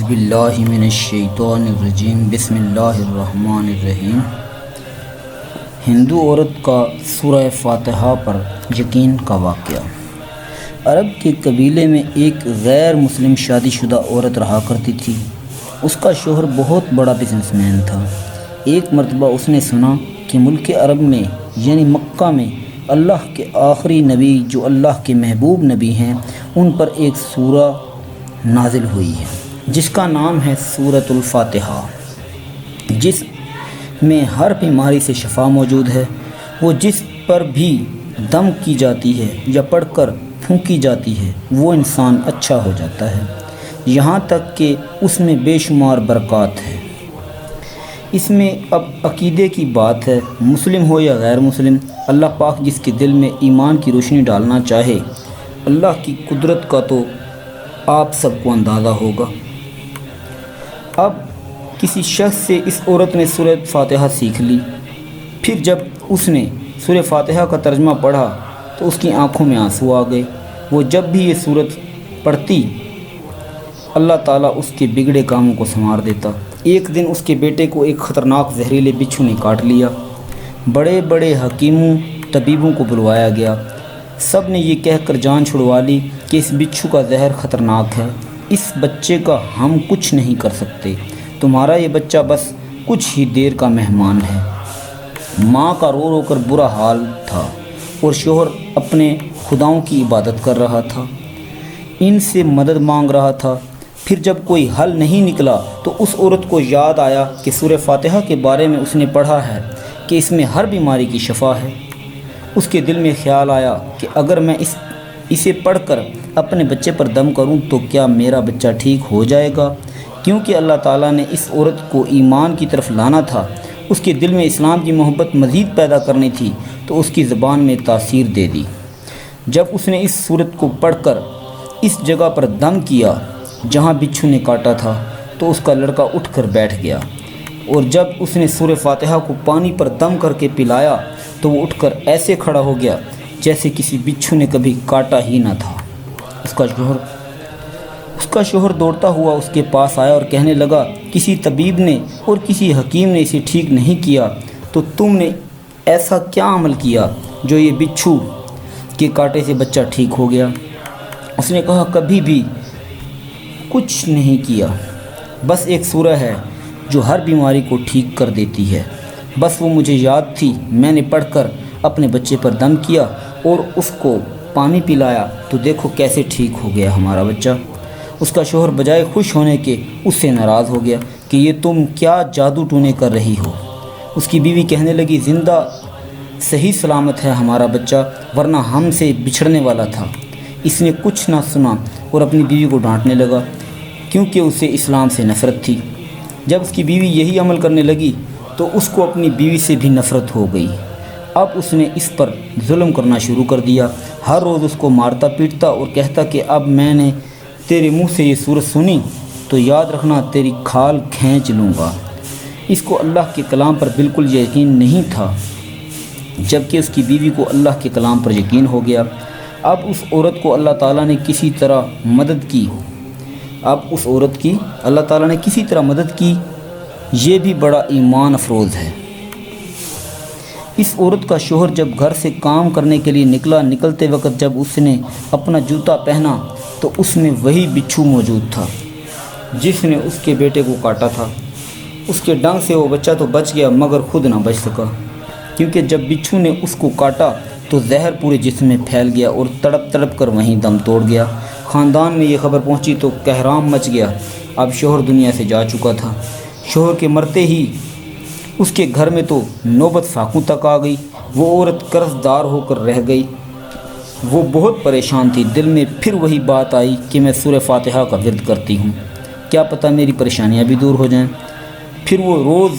باللہ من الشیطان الرجیم بسم اللہ الرحمن الرحیم۔ ہندو عورت کا سورہ فاتحہ پر یقین کا واقعہ۔ عرب کے قبیلے میں ایک غیر مسلم شادی شدہ عورت رہا کرتی تھی۔ اس کا شوہر بہت بڑا بزنس مین تھا۔ ایک مرتبہ اس نے سنا کہ ملک عرب میں یعنی مکہ میں اللہ کے آخری نبی جو اللہ کے محبوب نبی ہیں ان پر ایک سورہ نازل ہوئی ہے جس کا نام ہے سورۃ الفاتحہ، جس میں ہر بیماری سے شفا موجود ہے۔ وہ جس پر بھی دم کی جاتی ہے یا پڑھ کر پھونکی جاتی ہے وہ انسان اچھا ہو جاتا ہے، یہاں تک کہ اس میں بے شمار برکات ہے۔ اس میں اب عقیدے کی بات ہے، مسلم ہو یا غیر مسلم، اللہ پاک جس کے دل میں ایمان کی روشنی ڈالنا چاہے، اللہ کی قدرت کا تو آپ سب کو اندازہ ہوگا۔ اب کسی شخص سے اس عورت نے سورہ فاتحہ سیکھ لی، پھر جب اس نے سورہ فاتحہ کا ترجمہ پڑھا تو اس کی آنکھوں میں آنسو آ گئے۔ وہ جب بھی یہ سورت پڑھتی اللہ تعالیٰ اس کے بگڑے کاموں کو سنوار دیتا۔ ایک دن اس کے بیٹے کو ایک خطرناک زہریلے بچھو نے کاٹ لیا۔ بڑے بڑے حکیموں طبیبوں کو بلوایا گیا، سب نے یہ کہہ کر جان چھڑوا لی کہ اس بچھو کا زہر خطرناک ہے، اس بچے کا ہم کچھ نہیں کر سکتے، تمہارا یہ بچہ بس کچھ ہی دیر کا مہمان ہے۔ ماں کا رو رو کر برا حال تھا اور شوہر اپنے خداؤں کی عبادت کر رہا تھا، ان سے مدد مانگ رہا تھا۔ پھر جب کوئی حل نہیں نکلا تو اس عورت کو یاد آیا کہ سورہ فاتحہ کے بارے میں اس نے پڑھا ہے کہ اس میں ہر بیماری کی شفا ہے۔ اس کے دل میں خیال آیا کہ اگر میں اسے پڑھ کر اپنے بچے پر دم کروں تو کیا میرا بچہ ٹھیک ہو جائے گا؟ کیونکہ اللہ تعالیٰ نے اس عورت کو ایمان کی طرف لانا تھا، اس کے دل میں اسلام کی محبت مزید پیدا کرنی تھی، تو اس کی زبان میں تاثیر دے دی۔ جب اس نے اس سورت کو پڑھ کر اس جگہ پر دم کیا جہاں بچھو نے کاٹا تھا تو اس کا لڑکا اٹھ کر بیٹھ گیا، اور جب اس نے سورہ فاتحہ کو پانی پر دم کر کے پلایا تو وہ اٹھ کر ایسے کھڑا ہو گیا جیسے کسی بچھو نے کبھی کاٹا ہی نہ تھا۔ اس کا شوہر دوڑتا ہوا اس کے پاس آیا اور کہنے لگا، کسی طبیب نے اور کسی حکیم نے اسے ٹھیک نہیں کیا، تو تم نے ایسا کیا عمل کیا جو یہ بچھو کے کاٹے سے بچہ ٹھیک ہو گیا؟ اس نے کہا، کبھی بھی کچھ نہیں کیا، بس ایک سورہ ہے جو ہر بیماری کو ٹھیک کر دیتی ہے، بس وہ مجھے یاد تھی، میں نے پڑھ کر اپنے بچے پر دم کیا اور اس کو پانی پلایا تو دیکھو کیسے ٹھیک ہو گیا ہمارا بچہ۔ اس کا شوہر بجائے خوش ہونے کے اس سے ناراض ہو گیا کہ یہ تم کیا جادو ٹونے کر رہی ہو۔ اس کی بیوی کہنے لگی، زندہ صحیح سلامت ہے ہمارا بچہ، ورنہ ہم سے بچھڑنے والا تھا۔ اس نے کچھ نہ سنا اور اپنی بیوی کو ڈانٹنے لگا کیونکہ اسے اسلام سے نفرت تھی۔ جب اس کی بیوی یہی عمل کرنے لگی تو اس کو اپنی بیوی سے بھی نفرت ہو گئی۔ اب اس نے اس پر ظلم کرنا شروع کر دیا، ہر روز اس کو مارتا پیٹتا اور کہتا کہ اب میں نے تیرے منہ سے یہ سورت سنی تو یاد رکھنا تیری کھال کھینچ لوں گا۔ اس کو اللہ کے کلام پر بالکل یقین نہیں تھا، جبکہ اس کی بیوی کو اللہ کے کلام پر یقین ہو گیا۔ اب اس عورت کو اللہ تعالیٰ نے کسی طرح مدد کی، یہ بھی بڑا ایمان افروز ہے۔ اس عورت کا شوہر جب گھر سے کام کرنے کے لیے نکلتے وقت جب اس نے اپنا جوتا پہنا تو اس میں وہی بچھو موجود تھا جس نے اس کے بیٹے کو کاٹا تھا۔ اس کے ڈنگ سے وہ بچہ تو بچ گیا مگر خود نہ بچ سکا، کیونکہ جب بچھو نے اس کو کاٹا تو زہر پورے جسم میں پھیل گیا اور تڑپ تڑپ کر وہیں دم توڑ گیا۔ خاندان میں یہ خبر پہنچی تو کہرام مچ گیا۔ اب شوہر دنیا سے جا چکا تھا۔ شوہر کے مرتے ہی اس کے گھر میں تو نوبت فاقوں تک آ گئی۔ وہ عورت قرض دار ہو کر رہ گئی۔ وہ بہت پریشان تھی، دل میں پھر وہی بات آئی کہ میں سورہ فاتحہ کا ورد کرتی ہوں، کیا پتہ میری پریشانیاں بھی دور ہو جائیں۔ پھر وہ روز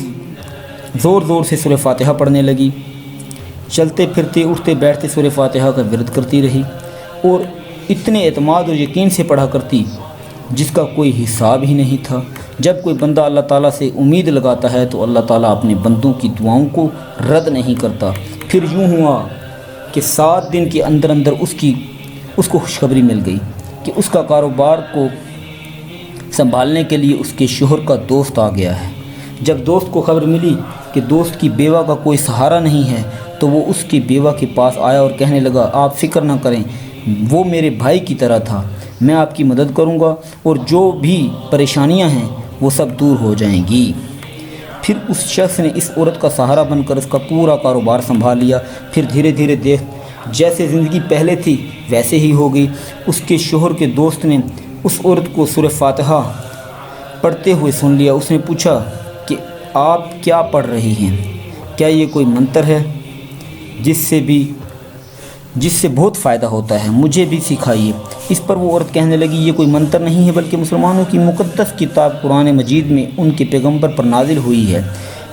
زور زور سے سورہ فاتحہ پڑھنے لگی، چلتے پھرتے اٹھتے بیٹھتے سورہ فاتحہ کا ورد کرتی رہی اور اتنے اعتماد اور یقین سے پڑھا کرتی جس کا کوئی حساب ہی نہیں تھا۔ جب کوئی بندہ اللہ تعالیٰ سے امید لگاتا ہے تو اللہ تعالیٰ اپنے بندوں کی دعاؤں کو رد نہیں کرتا۔ پھر یوں ہوا کہ 7 دن کے اندر اندر اس کو خوشخبری مل گئی کہ اس کا کاروبار کو سنبھالنے کے لیے اس کے شوہر کا دوست آ گیا ہے۔ جب دوست کو خبر ملی کہ دوست کی بیوہ کا کوئی سہارا نہیں ہے تو وہ اس کی بیوہ کے پاس آیا اور کہنے لگا، آپ فکر نہ کریں، وہ میرے بھائی کی طرح تھا، میں آپ کی مدد کروں گا اور جو بھی پریشانیاں ہیں وہ سب دور ہو جائیں گی۔ پھر اس شخص نے اس عورت کا سہارا بن کر اس کا پورا کاروبار سنبھال لیا۔ پھر دھیرے دھیرے جیسے زندگی پہلے تھی ویسے ہی ہو گئی۔ اس کے شوہر کے دوست نے اس عورت کو سورہ فاتحہ پڑھتے ہوئے سن لیا۔ اس نے پوچھا کہ آپ کیا پڑھ رہی ہیں؟ کیا یہ کوئی منتر ہے جس سے بہت فائدہ ہوتا ہے؟ مجھے بھی سکھائیے۔ اس پر وہ عورت کہنے لگی، یہ کوئی منتر نہیں ہے بلکہ مسلمانوں کی مقدس کتاب قرآن مجید میں ان کے پیغمبر پر نازل ہوئی ہے۔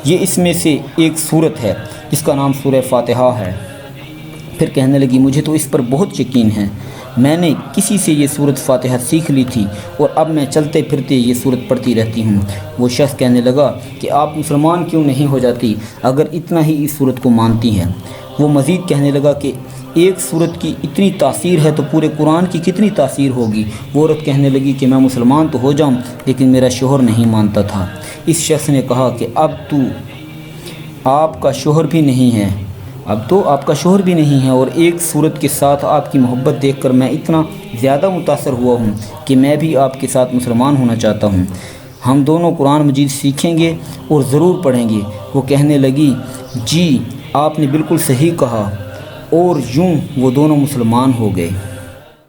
یہ اس میں سے ایک صورت ہے جس کا نام سورہ فاتحہ ہے۔ پھر کہنے لگی، مجھے تو اس پر بہت یقین ہے، میں نے کسی سے یہ سورت فاتحہ سیکھ لی تھی اور اب میں چلتے پھرتے یہ سورت پڑھتی رہتی ہوں۔ وہ شخص کہنے لگا کہ آپ مسلمان کیوں نہیں ہو جاتی اگر اتنا ہی اس سورت کو مانتی ہیں؟ وہ مزید کہنے لگا کہ ایک سورت کی اتنی تاثیر ہے تو پورے قرآن کی کتنی تاثیر ہوگی؟ وہ عورت کہنے لگی کہ میں مسلمان تو ہو جاؤں لیکن میرا شوہر نہیں مانتا تھا۔ اس شخص نے کہا کہ اب تو آپ کا شوہر بھی نہیں ہے اور ایک صورت کے ساتھ آپ کی محبت دیکھ کر میں اتنا زیادہ متاثر ہوا ہوں کہ میں بھی آپ کے ساتھ مسلمان ہونا چاہتا ہوں۔ ہم دونوں قرآن مجید سیکھیں گے اور ضرور پڑھیں گے۔ وہ کہنے لگی، جی آپ نے بالکل صحیح کہا، اور یوں وہ دونوں مسلمان ہو گئے۔